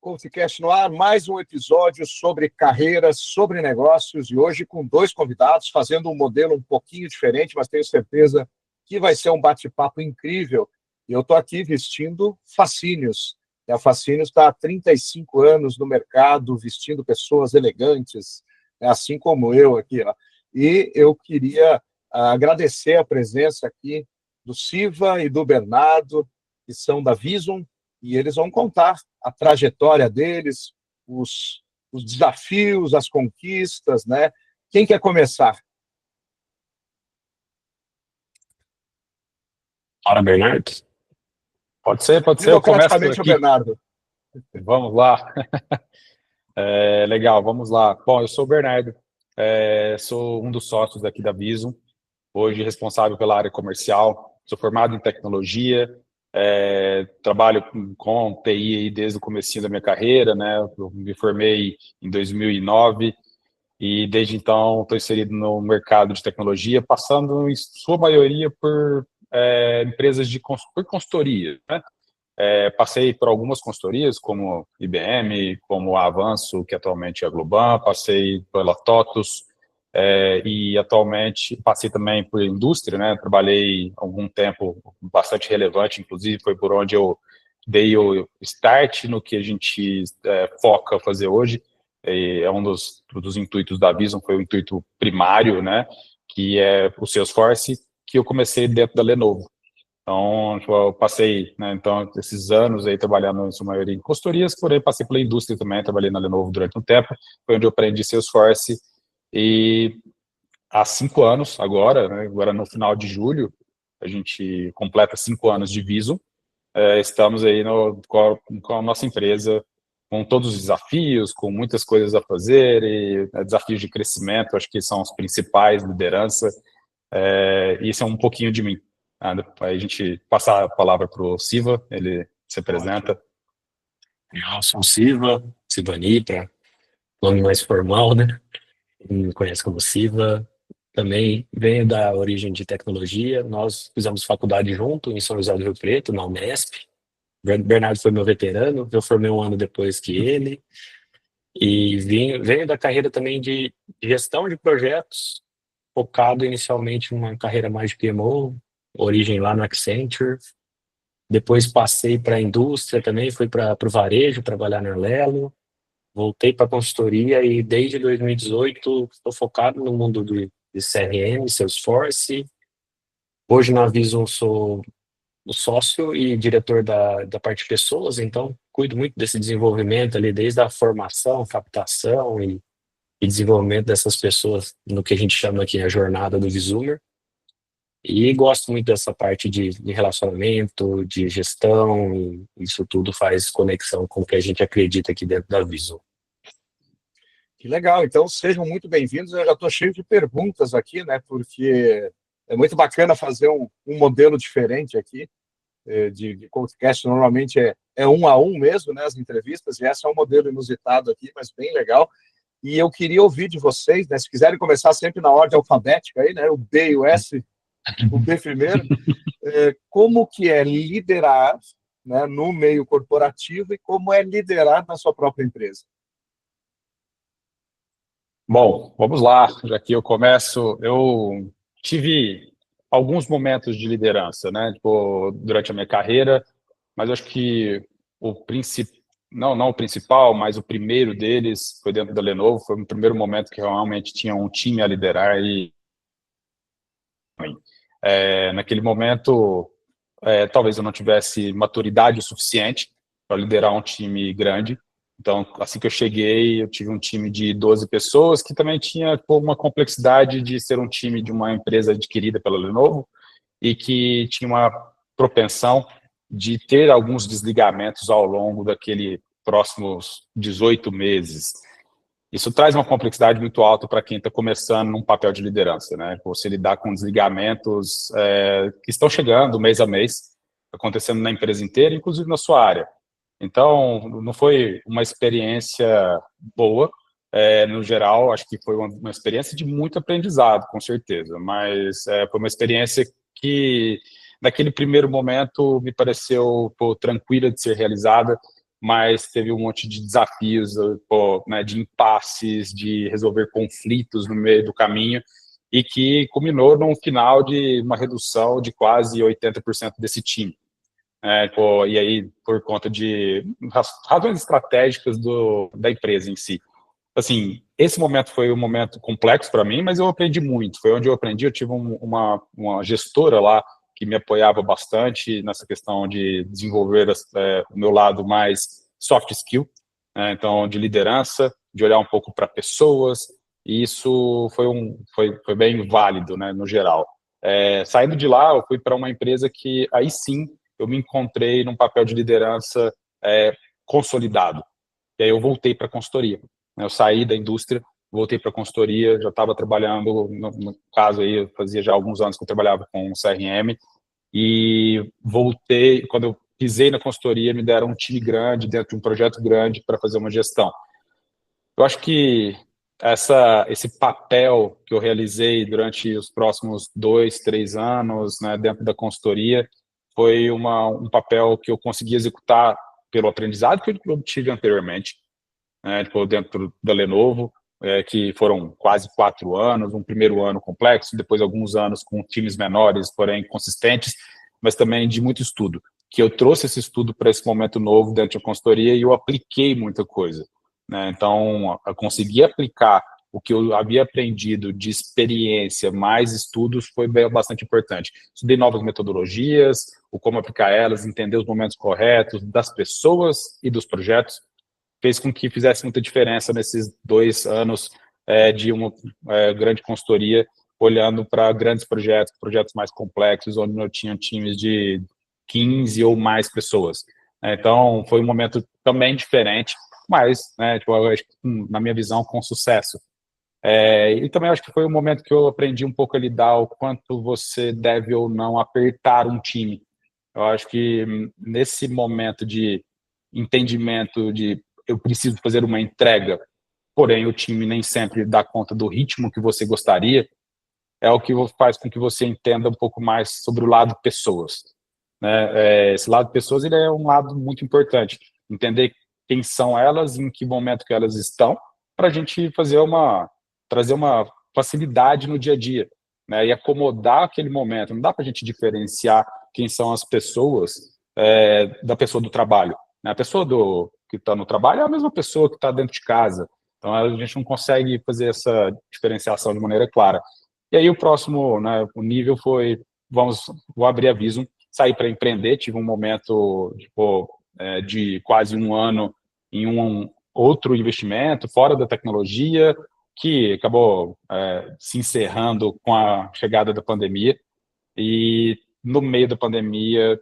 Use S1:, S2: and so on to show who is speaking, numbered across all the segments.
S1: CoachCast no ar, mais um episódio sobre carreiras, sobre negócios, e hoje com dois convidados, fazendo um modelo um pouquinho diferente, mas tenho certeza que vai ser um bate-papo incrível. E eu estou aqui vestindo Facínios. A Facínios está há 35 anos no mercado, vestindo pessoas elegantes, assim como eu aqui. Ó. E eu queria agradecer a presença aqui do Siva e do Bernardo, que são da Visum, e eles vão contar a trajetória deles, os desafios, as conquistas, né? Quem quer começar?
S2: Fala, Bernardo.
S3: Pode ser, eu começo aqui.
S1: O Bernardo.
S3: Vamos lá. Legal, vamos lá. Bom, eu sou o Bernardo, sou um dos sócios aqui da Visum, hoje responsável pela área comercial, sou formado em tecnologia, trabalho com TI aí desde o comecinho da minha carreira, né? Eu me formei em 2009 e desde então estou inserido no mercado de tecnologia, passando em sua maioria por empresas por consultoria, né? Passei por algumas consultorias, como IBM, como a Avanço, que atualmente é a Globan, passei pela TOTUS, e atualmente passei também por indústria, né? Trabalhei algum tempo bastante relevante, inclusive foi por onde eu dei o start no que a gente foca fazer hoje. É um dos intuitos da Visum, foi o intuito primário, né? Que é o Salesforce, que eu comecei dentro da Lenovo. Então, eu passei, né, então, esses anos aí trabalhando, em sua maioria, em consultorias, porém passei pela indústria também, trabalhei na Lenovo durante um tempo, foi onde eu aprendi Salesforce, e há 5 anos, agora, né, agora no final de julho, a gente completa 5 anos de Visum, estamos aí com a nossa empresa, com todos os desafios, com muitas coisas a fazer, e desafios de crescimento, acho que são os principais, liderança, e isso é um pouquinho de mim. Aí a gente passa a palavra para o Siva, ele se apresenta.
S2: Eu sou o Sivani, para nome mais formal, né? Me conhece como Siva. Também venho da origem de tecnologia. Nós fizemos faculdade junto em São José do Rio Preto, na Unesp. Bernardo foi meu veterano, eu formei um ano depois que ele. E venho da carreira também de gestão de projetos, focado inicialmente numa carreira mais de PMO, origem lá no Accenture. Depois passei para a indústria também, fui para o varejo, trabalhar na Arlelo. Voltei para a consultoria e desde 2018 estou focado no mundo de CRM, Salesforce. Hoje na Visum sou o sócio e diretor da parte de pessoas, então cuido muito desse desenvolvimento ali, desde a formação, captação e desenvolvimento dessas pessoas no que a gente chama aqui a jornada do Visumer. E gosto muito dessa parte de relacionamento, de gestão, e isso tudo faz conexão com o que a gente acredita aqui dentro da Visum.
S1: Que legal, então sejam muito bem-vindos. Eu já estou cheio de perguntas aqui, né? Porque é muito bacana fazer um modelo diferente aqui de podcast. Normalmente é 1-a-1 mesmo, né? As entrevistas, e essa é um modelo inusitado aqui, mas bem legal. E eu queria ouvir de vocês, né? Se quiserem começar sempre na ordem alfabética aí, né? O B e o S. O B primeiro, como que é liderar, né, no meio corporativo e como é liderar na sua própria empresa?
S3: Bom, vamos lá, já que eu começo, eu tive alguns momentos de liderança, né, tipo, durante a minha carreira, mas acho que não o principal, mas o primeiro deles foi dentro da Lenovo, foi o primeiro momento que realmente tinha um time a liderar e naquele momento, talvez eu não tivesse maturidade o suficiente para liderar um time grande. Então, assim que eu cheguei, eu tive um time de 12 pessoas, que também tinha uma complexidade de ser um time de uma empresa adquirida pela Lenovo e que tinha uma propensão de ter alguns desligamentos ao longo daqueles próximos 18 meses. Isso traz uma complexidade muito alta para quem está começando num papel de liderança, né? Você lidar com desligamentos que estão chegando mês a mês, acontecendo na empresa inteira, inclusive na sua área. Então, não foi uma experiência boa, no geral, acho que foi uma experiência de muito aprendizado, com certeza, mas foi uma experiência que, naquele primeiro momento, me pareceu tranquila de ser realizada, mas teve um monte de desafios, né, de impasses, de resolver conflitos no meio do caminho, e que culminou no final de uma redução de quase 80% desse time. E aí, por conta de razões estratégicas da empresa em si. Assim, esse momento foi um momento complexo para mim, mas eu aprendi muito. Foi onde eu aprendi. Eu tive uma gestora lá que me apoiava bastante nessa questão de desenvolver o meu lado mais soft skill, né? Então, de liderança, de olhar um pouco para pessoas, e isso foi bem válido, né, no geral. Saindo de lá, eu fui para uma empresa que, aí sim, eu me encontrei num papel de liderança consolidado. E aí eu voltei para a consultoria. Eu saí da indústria, voltei para a consultoria, já estava trabalhando, no caso aí, fazia já alguns anos que eu trabalhava com CRM, e voltei, quando eu pisei na consultoria, me deram um time grande, dentro de um projeto grande, para fazer uma gestão. Eu acho que esse papel que eu realizei durante os próximos 2, 3 anos, né, dentro da consultoria, foi um papel que eu consegui executar pelo aprendizado que eu obtive anteriormente, né, dentro da Lenovo, que foram quase 4 anos, um primeiro ano complexo, depois alguns anos com times menores, porém consistentes, mas também de muito estudo, que eu trouxe esse estudo para esse momento novo dentro da consultoria e eu apliquei muita coisa, né? Então, eu consegui aplicar o que eu havia aprendido de experiência mais estudos foi bastante importante. Estudei novas metodologias, o como aplicar elas, entender os momentos corretos das pessoas e dos projetos, fez com que fizesse muita diferença nesses 2 anos de uma grande consultoria, olhando para grandes projetos mais complexos, onde eu tinha times de 15 ou mais pessoas. Então, foi um momento também diferente, mas, né, eu acho que, na minha visão, com sucesso. E também acho que foi um momento que eu aprendi um pouco a lidar o quanto você deve ou não apertar um time. Eu acho que nesse momento de entendimento de eu preciso fazer uma entrega, porém o time nem sempre dá conta do ritmo que você gostaria, é o que faz com que você entenda um pouco mais sobre o lado pessoas, né? Esse lado pessoas, ele é um lado muito importante. Entender quem são elas, em que momento que elas estão, para a gente trazer uma facilidade no dia a dia, né? E acomodar aquele momento. Não dá para a gente diferenciar quem são as pessoas da pessoa do trabalho, né? A pessoa que está no trabalho é a mesma pessoa que está dentro de casa. Então, a gente não consegue fazer essa diferenciação de maneira clara. E aí, o próximo, né, o nível foi, vou abrir a Visum, saí para empreender, tive um momento de quase 1 ano em um outro investimento, fora da tecnologia, que acabou se encerrando com a chegada da pandemia. E no meio da pandemia,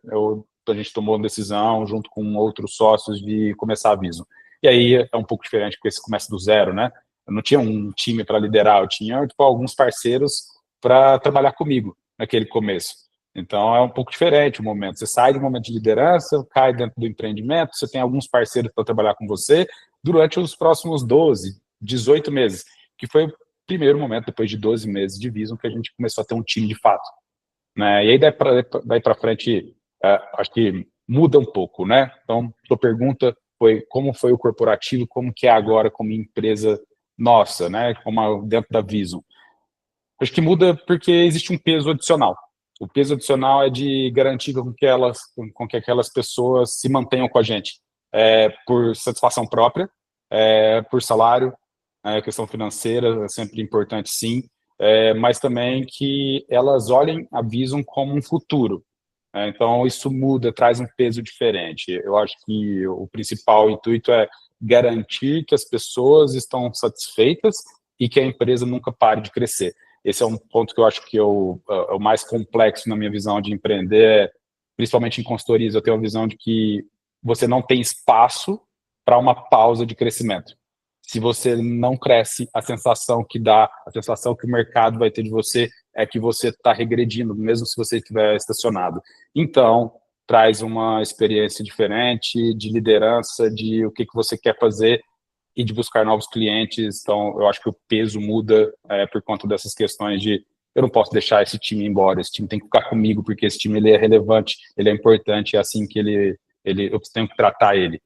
S3: a gente tomou uma decisão, junto com outros sócios, de começar a Visum. E aí é um pouco diferente, porque você começa do zero, né? Eu não tinha um time para liderar, eu tinha alguns parceiros para trabalhar comigo naquele começo. Então é um pouco diferente o momento. Você sai do momento de liderança, cai dentro do empreendimento, você tem alguns parceiros para trabalhar com você durante os próximos 12, 18 meses, que foi o primeiro momento, depois de 12 meses de Visum, que a gente começou a ter um time de fato, né? E aí daí para frente, acho que muda um pouco, né? Então, sua pergunta foi como foi o corporativo, como que é agora como empresa nossa, né? Como dentro da Visum. Acho que muda porque existe um peso adicional. O peso adicional é de garantir com que aquelas pessoas se mantenham com a gente, por satisfação própria, por salário, questão financeira é sempre importante, sim, mas também que elas olhem a Visum como um futuro. Então, isso muda, traz um peso diferente. Eu acho que o principal intuito é garantir que as pessoas estão satisfeitas e que a empresa nunca pare de crescer. Esse é um ponto que eu acho que é o mais complexo na minha visão de empreender, principalmente em consultorias. Eu tenho a visão de que você não tem espaço para uma pausa de crescimento. Se você não cresce, a sensação que o mercado vai ter de você é que você está regredindo, mesmo se você estiver estacionado. Então, traz uma experiência diferente de liderança, de o que você quer fazer e de buscar novos clientes. Então, eu acho que o peso muda por conta dessas questões de eu não posso deixar esse time embora, esse time tem que ficar comigo, porque esse time ele é relevante, ele é importante, é assim que eu tenho que tratar ele.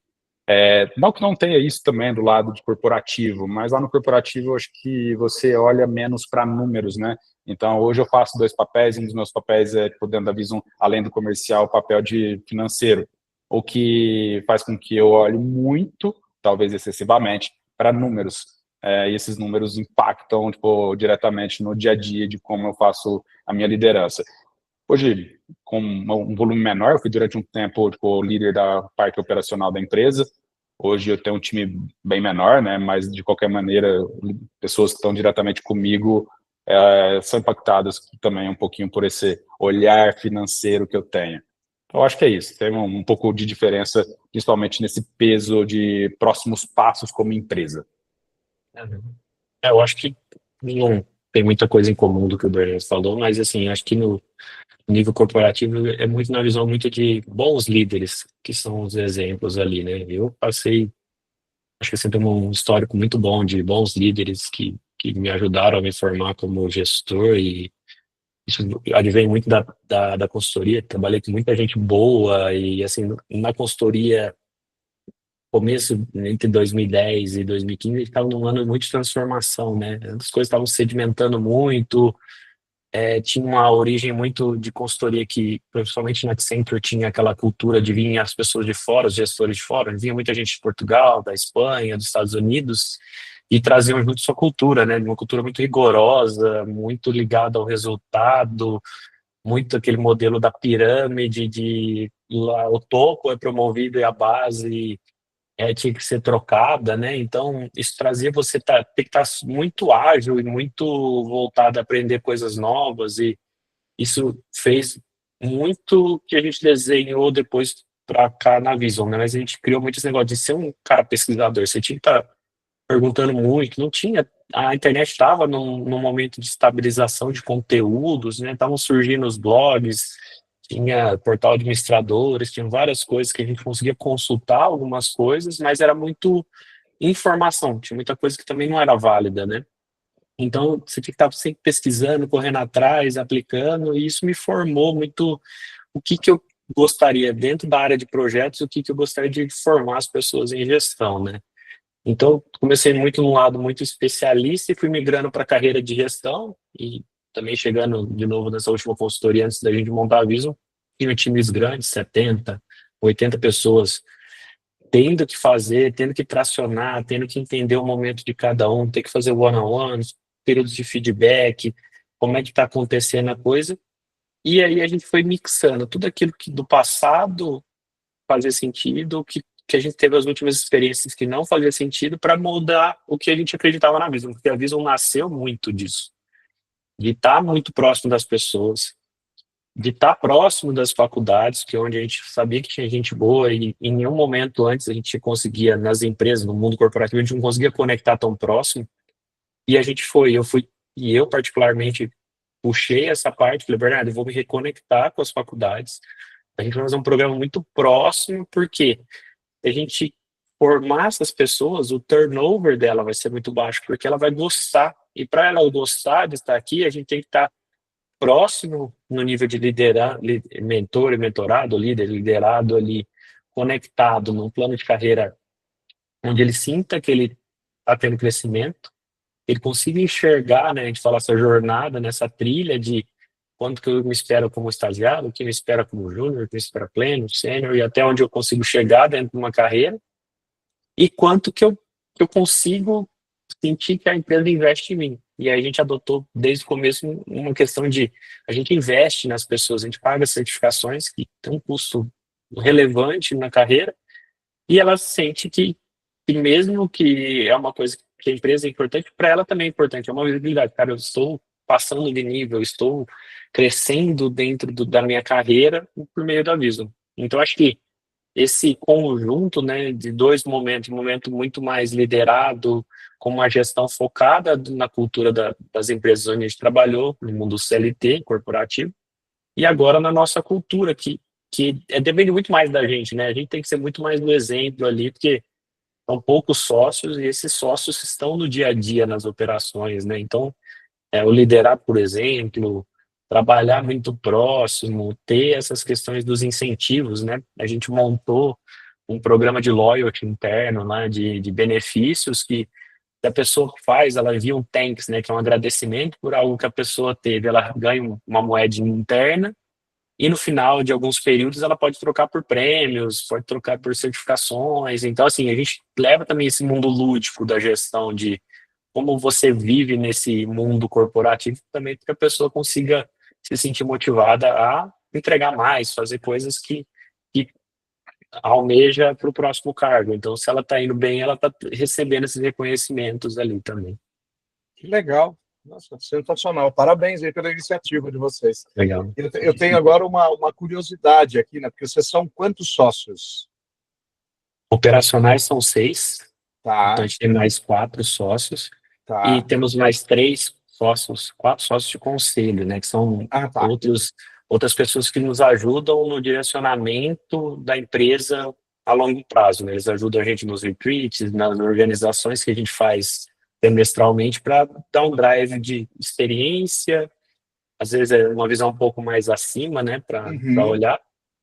S3: Não que não tenha isso também do lado de corporativo, mas lá no corporativo eu acho que você olha menos para números, né? Então, hoje eu faço 2 papéis, um dos meus papéis é, tipo, dentro da Visum, além do comercial, o papel de financeiro, o que faz com que eu olhe muito, talvez excessivamente, para números. E esses números impactam, tipo, diretamente no dia a dia de como eu faço a minha liderança. Hoje, com um volume menor, eu fui durante um tempo, tipo, líder da parte operacional da empresa. Hoje eu tenho um time bem menor, né? Mas de qualquer maneira, pessoas que estão diretamente comigo são impactadas também um pouquinho por esse olhar financeiro que eu tenho. Eu acho que é isso. Tem um pouco de diferença, principalmente nesse peso de próximos passos como empresa.
S2: Eu acho que não tem muita coisa em comum do que o Bernardo falou, mas assim, acho que no nível corporativo é muito na visão muito de bons líderes, que são os exemplos ali, né? Eu passei, acho que você tem um histórico muito bom de bons líderes que me ajudaram a me formar como gestor e isso advém muito da consultoria. Trabalhei com muita gente boa e, assim, na consultoria, começo entre 2010 e 2015, estava num ano muito de transformação, né? As coisas estavam sedimentando muito, tinha uma origem muito de consultoria que, principalmente na Accenture, tinha aquela cultura de vir as pessoas de fora, os gestores de fora, vinha muita gente de Portugal, da Espanha, dos Estados Unidos, e traziam junto sua cultura, né? Uma cultura muito rigorosa, muito ligada ao resultado, muito aquele modelo da pirâmide de lá, o topo é promovido e a base tinha que ser trocada, né? Então, isso trazia você ter que estar muito ágil e muito voltado a aprender coisas novas, e isso fez muito que a gente desenhou depois para cá na Vision, né? Mas a gente criou muito esse negócio de ser um cara pesquisador, você tinha que estar perguntando muito, não tinha, a internet estava num momento de estabilização de conteúdos, né? Estavam surgindo os blogs, tinha portal administradores, tinha várias coisas que a gente conseguia consultar algumas coisas, mas era muito informação, tinha muita coisa que também não era válida, né? Então, você tinha que estar sempre pesquisando, correndo atrás, aplicando, e isso me formou muito o que eu gostaria dentro da área de projetos, o que eu gostaria de formar as pessoas em gestão, né? Então, comecei muito num lado muito especialista e fui migrando para a carreira de gestão e também chegando de novo nessa última consultoria antes da gente montar a Vision, tinha times grandes, 70, 80 pessoas, tendo que fazer, tendo que tracionar, tendo que entender o momento de cada um, ter que fazer one-on-ones, períodos de feedback, como é que está acontecendo a coisa. E aí a gente foi mixando tudo aquilo que do passado fazia sentido, que a gente teve as últimas experiências que não fazia sentido para moldar o que a gente acreditava na Vision, porque a Vision nasceu muito disso, de estar muito próximo das pessoas, de estar próximo das faculdades, que é onde a gente sabia que tinha gente boa e em nenhum momento antes a gente conseguia, nas empresas, no mundo corporativo, a gente não conseguia conectar tão próximo, e a gente e eu particularmente puxei essa parte, falei, Bernardo, eu vou me reconectar com as faculdades, a gente vai fazer um programa muito próximo, porque a gente formar essas pessoas, o turnover dela vai ser muito baixo, porque ela vai gostar. E para ela gostar de estar aqui, a gente tem que estar próximo no nível de liderar, mentor e mentorado, líder, liderado ali, conectado num plano de carreira onde ele sinta que ele está tendo crescimento, ele consiga enxergar, né, a gente fala essa jornada, nessa trilha de quanto que eu me espero como estagiário, o que me espera como júnior, o que me espera pleno, sênior, e até onde eu consigo chegar dentro de uma carreira, e quanto que eu consigo sentir que a empresa investe em mim. E aí a gente adotou desde o começo uma questão de a gente investe nas pessoas, a gente paga certificações que tem um custo relevante na carreira, e ela sente que mesmo que é uma coisa que a empresa é importante, para ela também é importante, é uma visibilidade. Cara, eu estou passando de nível, estou crescendo dentro da minha carreira por meio da Vision. Então, acho que esse conjunto, né, de dois momentos, um momento muito mais liderado, com uma gestão focada na cultura das empresas onde a gente trabalhou, no mundo CLT, corporativo, e agora na nossa cultura, que depende muito mais da gente, né? A gente tem que ser muito mais do exemplo ali, porque são poucos sócios e esses sócios estão no dia a dia nas operações, né? Então, o liderar, por exemplo, trabalhar muito próximo, ter essas questões dos incentivos, né? A gente montou um programa de loyalty interno, né, de benefícios que a pessoa faz, ela envia um thanks, né, que é um agradecimento por algo que a pessoa teve, ela ganha uma moedinha interna, e no final de alguns períodos ela pode trocar por prêmios, pode trocar por certificações. Então, assim, a gente leva também esse mundo lúdico da gestão de como você vive nesse mundo corporativo também para que a pessoa consiga se sentir motivada a entregar mais, fazer coisas que almeja para o próximo cargo. Então, se ela está indo bem, ela está recebendo esses reconhecimentos ali também.
S1: Que legal. Nossa, sensacional. Parabéns aí pela iniciativa de vocês.
S2: Legal.
S1: Eu tenho agora uma curiosidade aqui, né? Porque vocês são quantos sócios?
S2: Operacionais são 6,
S1: Tá,
S2: então a gente tem mais 4 sócios, e
S1: tá.
S2: temos mais 3 sócios, 4 sócios de conselho, né, que são
S1: Ah, tá.
S2: outras pessoas que nos ajudam no direcionamento da empresa a longo prazo, né? Eles ajudam a gente nos retreats, nas organizações que a gente faz semestralmente para dar um drive de experiência, às vezes é uma visão um pouco mais acima, né, para
S1: Uhum.
S2: olhar.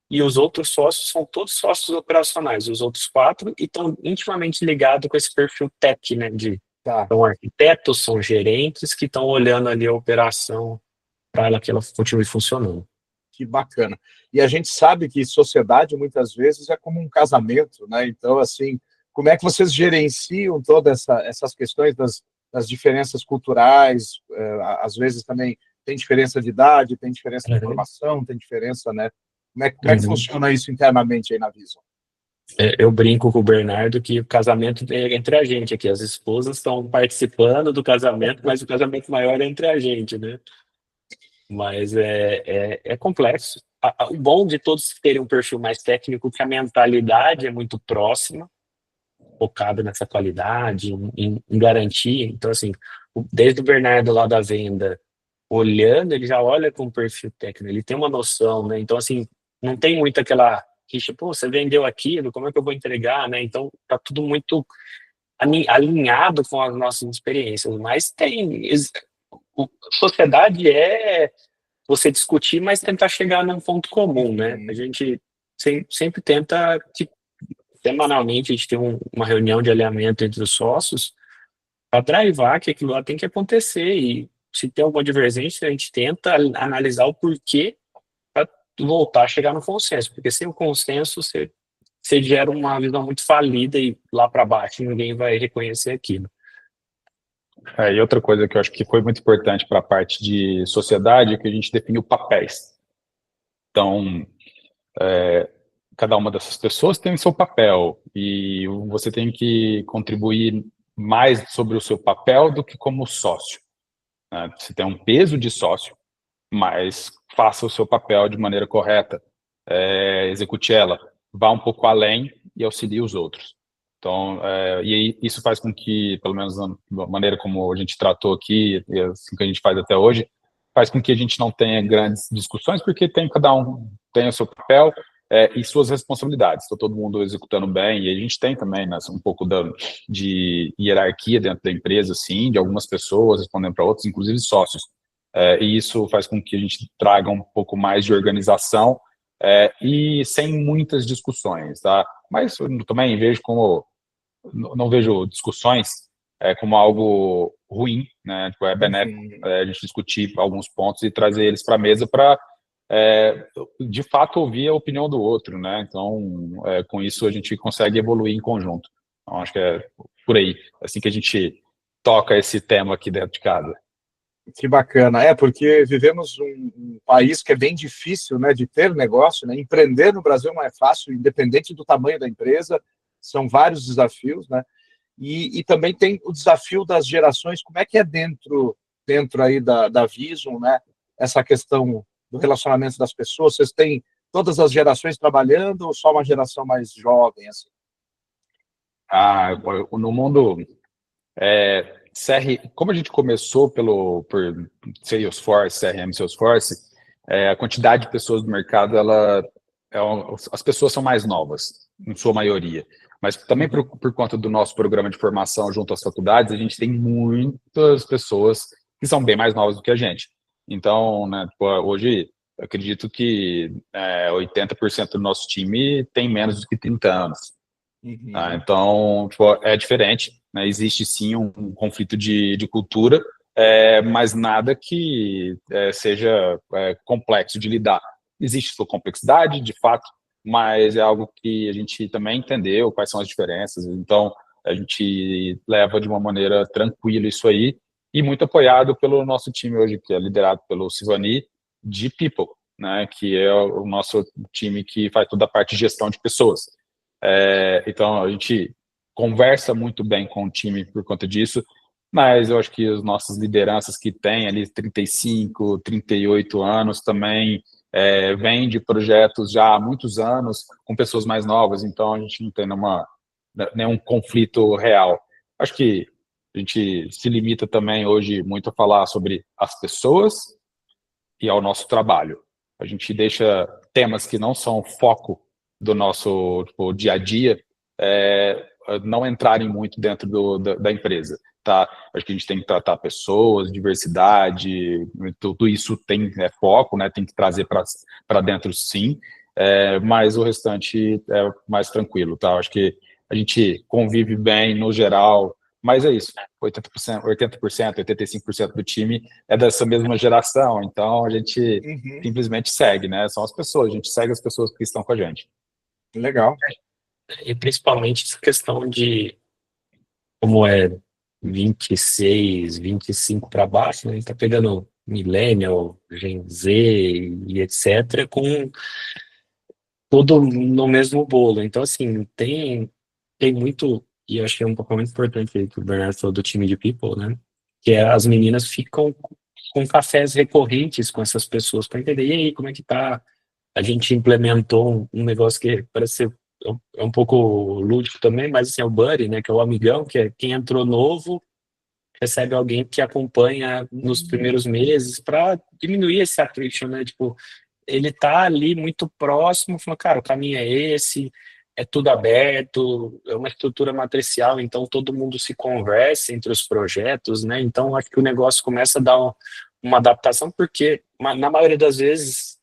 S2: E os outros sócios são todos sócios operacionais, os outros 4, e estão intimamente ligados com esse perfil tech, né,
S1: Tá.
S2: são arquitetos, são gerentes que estão olhando ali a operação para que ela continue funcionando.
S1: Que bacana. E a gente sabe que sociedade, muitas vezes, é como um casamento, né? Então, assim, como é que vocês gerenciam todas essas questões das diferenças culturais? Às vezes também tem diferença de idade, tem diferença de
S2: Uhum.
S1: formação, tem diferença, né? Como é que
S2: Uhum.
S1: funciona isso internamente aí na Vision?
S2: Eu brinco com o Bernardo que o casamento é entre a gente aqui, as esposas estão participando do casamento, mas o casamento maior é entre a gente, né? Mas é complexo. O bom de todos terem um perfil mais técnico é que a mentalidade é muito próxima, focada nessa qualidade, em garantia. Então, assim, desde o Bernardo lá da venda, olhando, ele já olha com perfil técnico, ele tem uma noção, né? Então, assim, não tem muito aquela rixa, pô, você vendeu aquilo, como é que eu vou entregar, né? Então, tá tudo muito alinhado com as nossas experiências, mas sociedade é você discutir, mas tentar chegar num ponto comum, né? A gente sempre tenta, tipo, semanalmente, a gente tem uma reunião de alinhamento entre os sócios para drivar que aquilo lá tem que acontecer, e se tem alguma divergência, a gente tenta analisar o porquê para voltar a chegar no consenso, porque sem o consenso você gera uma visão muito falida e lá para baixo ninguém vai reconhecer aquilo.
S3: E outra coisa que eu acho que foi muito importante para a parte de sociedade é que a gente definiu papéis. Então, cada uma dessas pessoas tem o seu papel e você tem que contribuir mais sobre o seu papel do que como sócio, né? Você tem um peso de sócio, mas faça o seu papel de maneira correta, execute ela, vá um pouco além e auxilie os outros. Então, e isso faz com que, pelo menos da maneira como a gente tratou aqui, e assim que a gente faz até hoje, faz com que a gente não tenha grandes discussões, porque cada um tem o seu papel e suas responsabilidades. Está todo mundo executando bem, e a gente tem também, né, um pouco de hierarquia dentro da empresa, sim, de algumas pessoas respondendo para outras, inclusive sócios. E isso faz com que a gente traga um pouco mais de organização e sem muitas discussões, tá? Mas eu também vejo não vejo discussões como algo ruim, né? Tipo, é benéfico a gente discutir alguns pontos e trazer eles para a mesa para, de fato, ouvir a opinião do outro, né? Então, com isso a gente consegue evoluir em conjunto. Então, acho que é por aí, assim que a gente toca esse tema aqui dentro de casa.
S1: Que bacana. Porque vivemos um país que é bem difícil, né, de ter negócio, né? Empreender no Brasil não é fácil, independente do tamanho da empresa, são vários desafios, né? E também tem o desafio das gerações. Como é que é dentro aí da Vision, né? Essa questão do relacionamento das pessoas. Vocês têm todas as gerações trabalhando ou só uma geração mais jovem, assim?
S3: No mundo como a gente começou por Salesforce, CRM Salesforce, a quantidade de pessoas do mercado, as pessoas são mais novas, em sua maioria. Mas também por conta do nosso programa de formação junto às faculdades, a gente tem muitas pessoas que são bem mais novas do que a gente. Então, né, hoje, eu acredito que 80% do nosso time tem menos do que 30 anos. Tá? Então, tipo, é diferente, né? Existe sim um conflito de cultura, mas nada que seja complexo de lidar. Existe sua complexidade, de fato, mas é algo que a gente também entendeu quais são as diferenças. Então, a gente leva de uma maneira tranquila isso aí, e muito apoiado pelo nosso time hoje, que é liderado pelo Sivani, de People, né? Que é o nosso time que faz toda a parte de gestão de pessoas. Então, a gente conversa muito bem com o time por conta disso, mas eu acho que as nossas lideranças que têm ali 35, 38 anos também vêm de projetos já há muitos anos com pessoas mais novas, então a gente não tem nenhum conflito real. Acho que a gente se limita também hoje muito a falar sobre as pessoas e ao nosso trabalho. A gente deixa temas que não são foco do nosso dia a dia não entrarem muito dentro da empresa. Tá? Acho que a gente tem que tratar pessoas, diversidade, tudo isso tem foco, né? Tem que trazer para dentro, sim, mas o restante é mais tranquilo. Tá? Acho que a gente convive bem no geral, mas é isso, 80%, 85% do time é dessa mesma geração, então a gente simplesmente segue, né? São as pessoas, a gente segue as pessoas que estão com a gente.
S1: Legal.
S2: E principalmente essa questão de como é 26, 25 para baixo, né? A gente tá pegando Millennial, Gen Z e etc., com tudo no mesmo bolo. Então, assim, tem muito, e eu acho que é um pouco muito importante aí que o Bernardo falou do time de People, né? Que é as meninas ficam com cafés recorrentes com essas pessoas para entender, e aí, como é que tá? A gente implementou um negócio que parece ser um pouco lúdico também, mas assim, é o buddy, né? Que é o amigão, que é quem entrou novo, recebe alguém que acompanha nos primeiros meses para diminuir esse attrition, né? Tipo, ele tá ali muito próximo, falando, cara, o caminho é esse, é tudo aberto, é uma estrutura matricial, então todo mundo se conversa entre os projetos, né? Então acho que o negócio começa a dar uma adaptação, porque na maioria das vezes,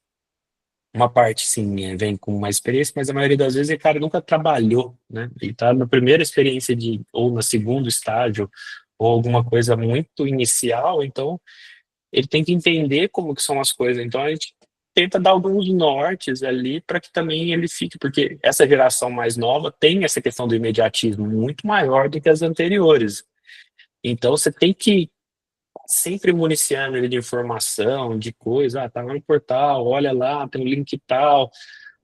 S2: uma parte sim vem com mais experiência, mas a maioria das vezes o cara nunca trabalhou, né? Ele tá na primeira experiência ou no segundo estágio, ou alguma coisa muito inicial, então ele tem que entender como que são as coisas. Então a gente tenta dar alguns nortes ali para que também ele fique, porque essa geração mais nova tem essa questão do imediatismo muito maior do que as anteriores. Então você tem que sempre municiando ele de informação, de coisa, tá lá no portal, olha lá, tem um link tal,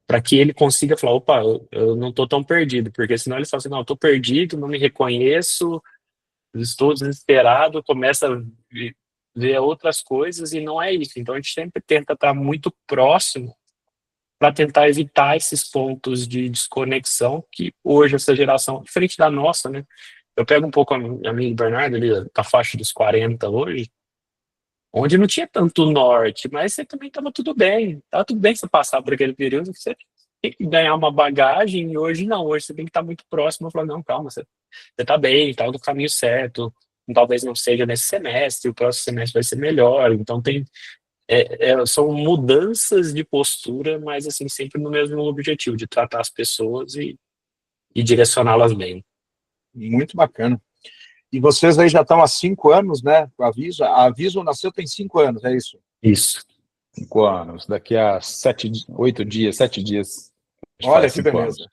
S2: para que ele consiga falar, opa, eu não tô tão perdido, porque senão ele fala assim, não, eu tô perdido, não me reconheço, estou desesperado, começa a ver outras coisas e não é isso. Então a gente sempre tenta estar muito próximo para tentar evitar esses pontos de desconexão que hoje essa geração, diferente da nossa, né? Eu pego um pouco a minha Bernardo ali, da faixa dos 40 hoje, onde não tinha tanto norte, mas você também estava tudo bem. Estava tudo bem você passar por aquele período que você tem que ganhar uma bagagem, e hoje não. Hoje você tem que estar muito próximo e falar, não, calma, você está bem, está no caminho certo. Talvez não seja nesse semestre, o próximo semestre vai ser melhor. Então são mudanças de postura, mas assim, sempre no mesmo objetivo, de tratar as pessoas e direcioná-las bem.
S1: Muito bacana. E vocês aí já estão há 5 anos, né? A Viso nasceu tem 5 anos, é isso?
S3: Isso. 5 anos. Daqui a 7 dias.
S1: Olha que beleza.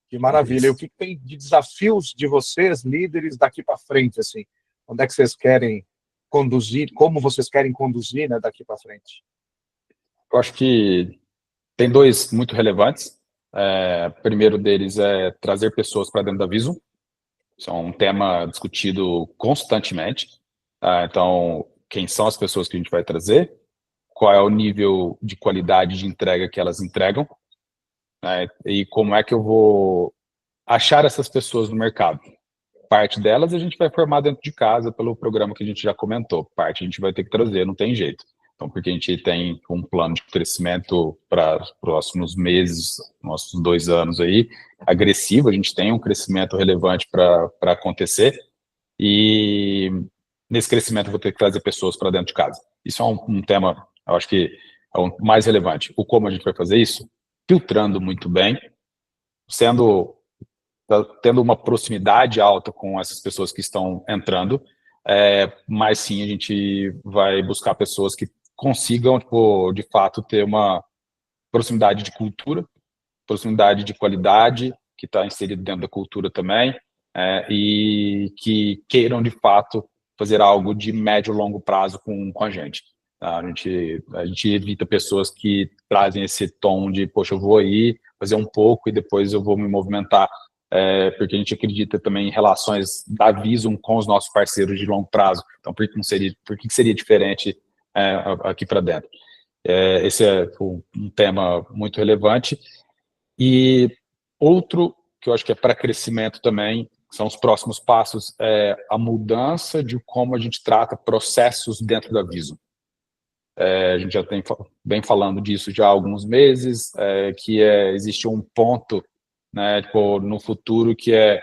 S1: Que maravilha. E o que tem de desafios de vocês, líderes, daqui para frente, assim? Onde é que vocês querem conduzir? Como vocês querem conduzir, né, daqui para frente?
S3: Eu acho que tem 2 muito relevantes. O primeiro deles é trazer pessoas para dentro da Viso. Isso é um tema discutido constantemente. Então, quem são as pessoas que a gente vai trazer? Qual é o nível de qualidade de entrega que elas entregam? E como é que eu vou achar essas pessoas no mercado? Parte delas a gente vai formar dentro de casa pelo programa que a gente já comentou. Parte a gente vai ter que trazer, não tem jeito. Então, porque a gente tem um plano de crescimento para os próximos meses, nossos 2 anos aí, agressivo, a gente tem um crescimento relevante para acontecer, e nesse crescimento eu vou ter que trazer pessoas para dentro de casa. Isso é um tema, eu acho que é o mais relevante. O como a gente vai fazer isso? Filtrando muito bem, tendo uma proximidade alta com essas pessoas que estão entrando, mas sim a gente vai buscar pessoas que consigam, tipo, de fato, ter uma proximidade de cultura, proximidade de qualidade, que está inserido dentro da cultura também, e que queiram, de fato, fazer algo de médio e longo prazo com a gente. Tá? A gente evita pessoas que trazem esse tom de, poxa, eu vou aí fazer um pouco e depois eu vou me movimentar, porque a gente acredita também em relações da Visum com os nossos parceiros de longo prazo. Então, por que seria diferente aqui para dentro? Esse é um tema muito relevante. E outro que eu acho que é para crescimento também, são os próximos passos, a mudança de como a gente trata processos dentro da Visum. A gente já vem falando disso já há alguns meses, que existe um ponto, né, tipo, no futuro que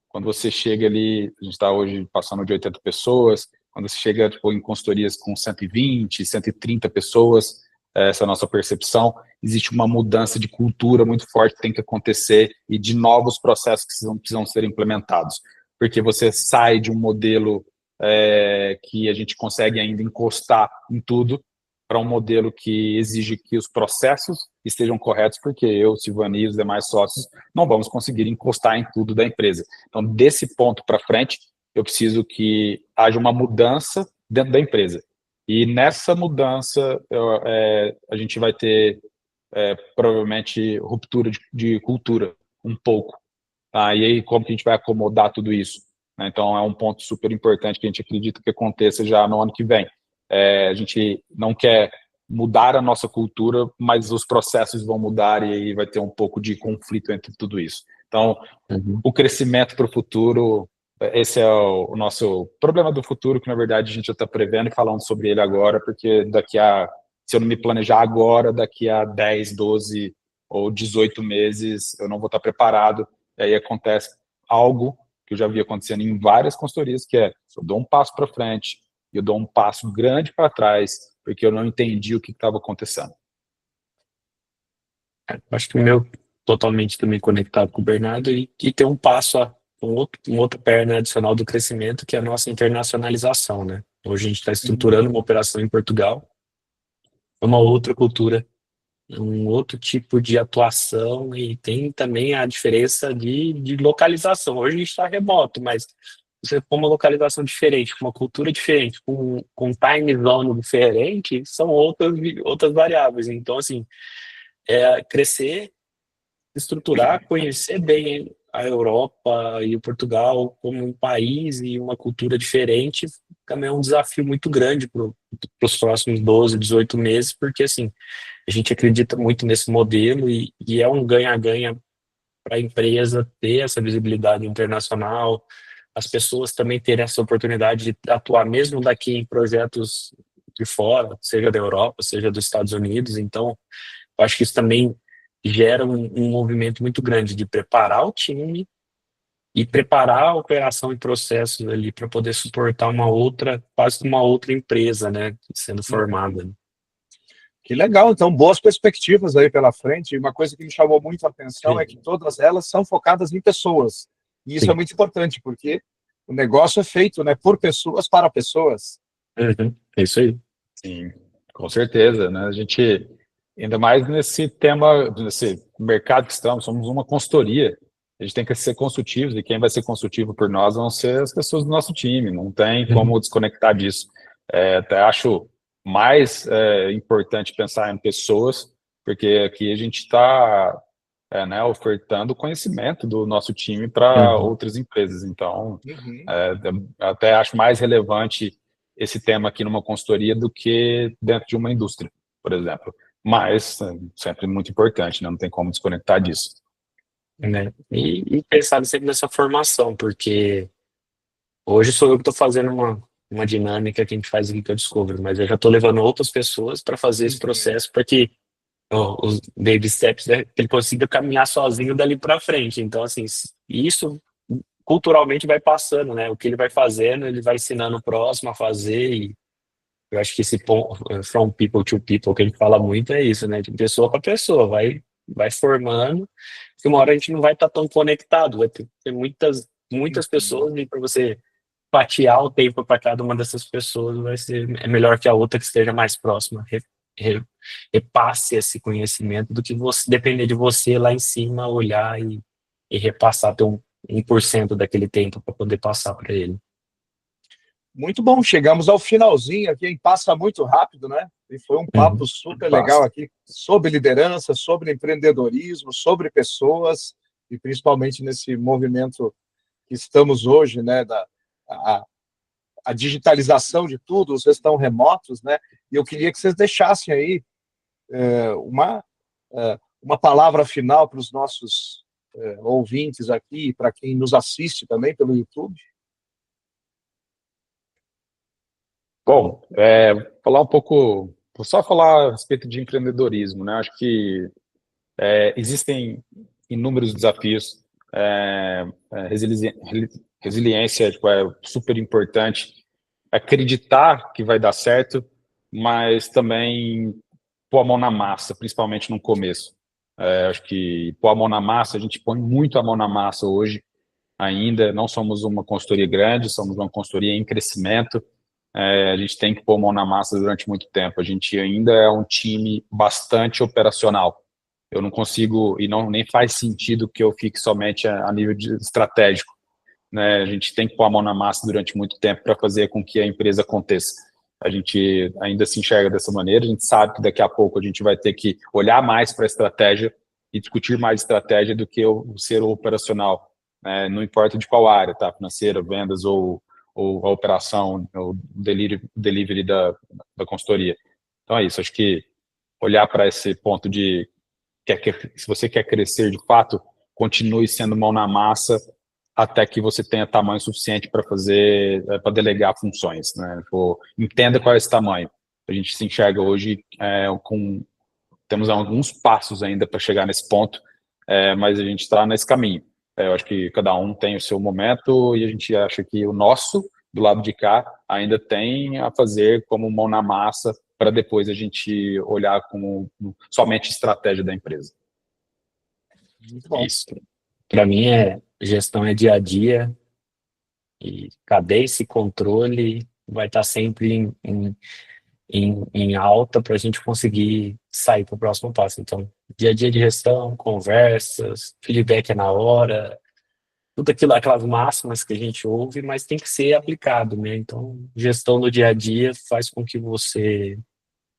S3: quando você chega ali, a gente está hoje passando de 80 pessoas, quando você chega tipo, em consultorias com 120, 130 pessoas, essa é a nossa percepção, existe uma mudança de cultura muito forte que tem que acontecer e de novos processos que precisam ser implementados. Porque você sai de um modelo que a gente consegue ainda encostar em tudo, para um modelo que exige que os processos estejam corretos, porque eu, Silvani e os demais sócios não vamos conseguir encostar em tudo da empresa. Então, desse ponto para frente, eu preciso que haja uma mudança dentro da empresa. E nessa mudança, a gente vai ter, provavelmente, ruptura de cultura, um pouco. Tá? E aí, como que a gente vai acomodar tudo isso? Então, é um ponto super importante que a gente acredita que aconteça já no ano que vem. A gente não quer mudar a nossa cultura, mas os processos vão mudar e aí vai ter um pouco de conflito entre tudo isso. Então, o crescimento para o futuro, esse é o nosso problema do futuro, que na verdade a gente já está prevendo e falando sobre ele agora, porque se eu não me planejar agora, daqui a 10, 12 ou 18 meses, eu não vou estar preparado, e aí acontece algo que eu já vi acontecendo em várias consultorias, que eu dou um passo para frente, eu dou um passo grande para trás, porque eu não entendi o que estava acontecendo.
S2: Acho que o meu totalmente também conectado com o Bernardo e tem um passo, um outro perna adicional do crescimento, que é a nossa internacionalização, né? Hoje a gente está estruturando uma operação em Portugal, é uma outra cultura, um outro tipo de atuação e tem também a diferença de localização. Hoje a gente está remoto, mas você com uma localização diferente, com uma cultura diferente, com time zone diferente, são outras variáveis. Então, assim, crescer, estruturar, conhecer bem a Europa e o Portugal como um país e uma cultura diferente também é um desafio muito grande para os próximos 12, 18 meses, porque, assim, a gente acredita muito nesse modelo e é um ganha-ganha para a empresa ter essa visibilidade internacional, as pessoas também terem essa oportunidade de atuar mesmo daqui em projetos de fora, seja da Europa, seja dos Estados Unidos. Então, eu acho que isso também gera um movimento muito grande de preparar o time e preparar a operação e processos ali para poder suportar quase uma outra empresa, né, sendo formada.
S1: Que legal, então, boas perspectivas aí pela frente. E uma coisa que me chamou muito a atenção é que todas elas são focadas em pessoas. E isso é muito importante, porque o negócio é feito, né, por pessoas para pessoas.
S2: É isso aí.
S3: Sim, com certeza, né? A gente, ainda mais nesse tema, nesse mercado que estamos, somos uma consultoria. A gente tem que ser consultivos, e quem vai ser consultivo por nós vão ser as pessoas do nosso time, não tem como desconectar disso. Até acho mais importante pensar em pessoas, porque aqui a gente está né, ofertando conhecimento do nosso time para outras empresas. Então, até acho mais relevante esse tema aqui numa consultoria do que dentro de uma indústria, por exemplo. Mas sempre muito importante, né? Não tem como desconectar disso.
S2: Né? E pensar sempre nessa formação, porque hoje sou eu que estou fazendo uma dinâmica que a gente faz aqui que eu descubro, mas eu já estou levando outras pessoas para fazer esse processo para que os baby steps, né, que ele consiga caminhar sozinho dali para frente. Então, assim, isso culturalmente vai passando, né? O que ele vai fazendo, ele vai ensinando o próximo a fazer Eu acho que esse from people to people que a gente fala muito é isso, né? De pessoa para pessoa, vai formando, que uma hora a gente não vai estar tão conectado, vai ter muitas pessoas, e para você fatiar o tempo para cada uma dessas pessoas é melhor que a outra que esteja mais próxima, re- repasse esse conhecimento do que você depender de você lá em cima, olhar e repassar, ter 1% daquele tempo para poder passar para ele.
S1: Muito bom, chegamos ao finalzinho aqui, hein? Passa muito rápido, né? E foi um papo super legal aqui sobre liderança, sobre empreendedorismo, sobre pessoas, e principalmente nesse movimento que estamos hoje, né? A digitalização de tudo, vocês estão remotos, né? E eu queria que vocês deixassem aí uma palavra final para os nossos ouvintes aqui, para quem nos assiste também pelo YouTube.
S3: Bom, falar um pouco, vou só falar a respeito de empreendedorismo, né? Acho que existem inúmeros desafios, resiliência tipo, é super importante, acreditar que vai dar certo, mas também pôr a mão na massa, principalmente no começo. Acho que pôr a mão na massa, a gente põe muito a mão na massa hoje ainda, não somos uma consultoria grande, somos uma consultoria em crescimento, a gente tem que pôr a mão na massa durante muito tempo, a gente ainda é um time bastante operacional. Eu não consigo, e nem faz sentido que eu fique somente a nível estratégico, né? A gente tem que pôr a mão na massa durante muito tempo para fazer com que a empresa aconteça. A gente ainda se enxerga dessa maneira, a gente sabe que daqui a pouco a gente vai ter que olhar mais para a estratégia e discutir mais estratégia do que o ser operacional, né? Não importa de qual área, tá? Financeira, vendas ou a operação, o delivery da consultoria. Então é isso, acho que olhar para esse ponto de se você quer crescer de fato, continue sendo mão na massa até que você tenha tamanho suficiente para para delegar funções, né? Entenda qual é esse tamanho. A gente se enxerga hoje temos alguns passos ainda para chegar nesse ponto, mas a gente está nesse caminho. Eu acho que cada um tem o seu momento e a gente acha que o nosso, do lado de cá, ainda tem a fazer como mão na massa para depois a gente olhar como somente estratégia da empresa.
S1: Muito bom.
S2: Isso. Para mim, gestão é dia a dia, e cadência e controle vai estar sempre em alta para a gente conseguir sair para o próximo passo. Então, dia a dia de gestão, conversas, feedback é na hora, tudo aquelas máximas que a gente ouve, mas tem que ser aplicado, né? Então, gestão no dia a dia faz com que você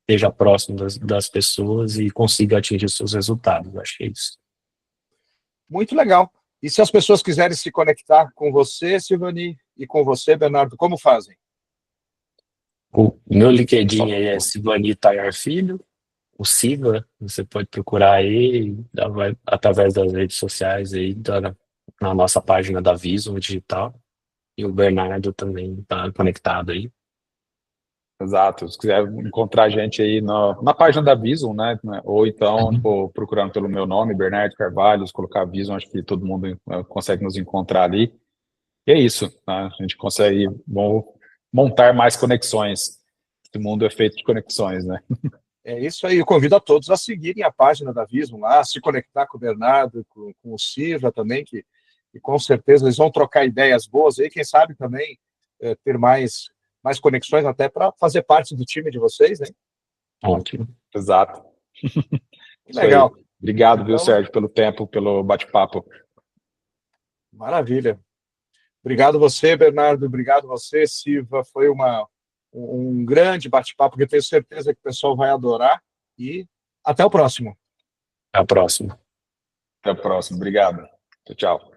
S2: esteja próximo das pessoas e consiga atingir os seus resultados. Eu acho que é isso.
S1: Muito legal. E se as pessoas quiserem se conectar com você, Silvani, e com você, Bernardo, como fazem?
S2: O meu LinkedIn aí é Silvani Tayar Filho. O Siva, você pode procurar aí através das redes sociais aí, na nossa página da Visum Digital. E o Bernardo também está conectado aí.
S3: Exato. Se quiser encontrar a gente aí na página da Visum, né? Ou então procurando pelo meu nome, Bernardo Carvalho, colocar Visum, acho que todo mundo consegue nos encontrar ali. E é isso, tá? A gente consegue montar mais conexões. O mundo é feito de conexões, né?
S1: É isso aí. Eu convido a todos a seguirem a página da Visum lá, se conectar com o Bernardo, com o Siva também, que com certeza eles vão trocar ideias boas aí, quem sabe também ter mais conexões até para fazer parte do time de vocês, né?
S2: Ótimo.
S3: Exato.
S1: Legal.
S3: Obrigado, viu, Sérgio, pelo tempo, pelo bate-papo.
S1: Maravilha. Obrigado você, Bernardo. Obrigado você, Siva. Foi um grande bate-papo que eu tenho certeza que o pessoal vai adorar. E até o próximo.
S2: Até a próxima.
S3: Até a próxima. Obrigado. Tchau, tchau.